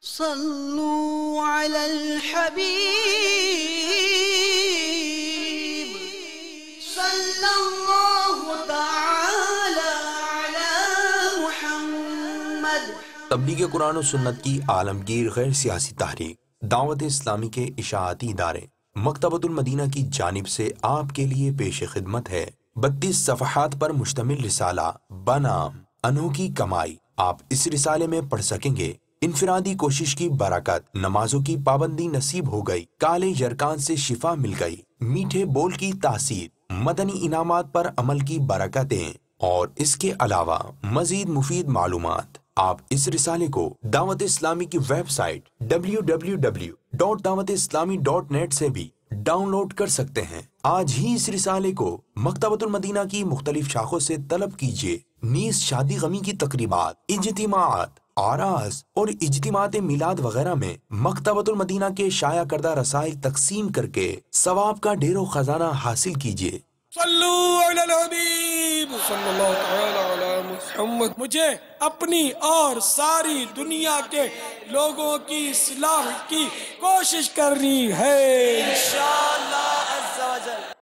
صلوا علی الحبیب صلی اللہ تعالی علی محمد۔ تبلیغ قرآن و سنت کی عالمگیر غیر سیاسی تحریک دعوت اسلامی کے اشاعتی ادارے مکتبۃ المدینہ کی جانب سے آپ کے لیے پیش خدمت ہے 32 صفحات پر مشتمل رسالہ بنام انوکھی کمائی۔ آپ اس رسالے میں پڑھ سکیں گے: انفرادی کوشش کی برکت، نمازوں کی پابندی نصیب ہو گئی، کالے یرکان سے شفا مل گئی، میٹھے بول کی تاثیر، مدنی انعامات پر عمل کی برکتیں اور اس کے علاوہ مزید مفید معلومات۔ آپ اس رسالے کو دعوت اسلامی کی ویب سائٹ www.dawatislami.net سے بھی ڈاؤن لوڈ کر سکتے ہیں۔ آج ہی اس رسالے کو مکتبۃ المدینہ کی مختلف شاخوں سے طلب کیجیے۔ نیز شادی غمی کی تقریبات، اجتماعات، آراس اور اجتماعات میلاد وغیرہ میں مکتبۃ المدینہ کے شائع کردہ رسائل تقسیم کر کے ثواب کا ڈھیر و خزانہ حاصل کیجیے۔ صلو علی الحبیب صلی اللہ تعالی علی محمد۔ مجھے اپنی اور ساری دنیا کے لوگوں کی اصلاح کی کوشش کرنی ہے انشاءاللہ۔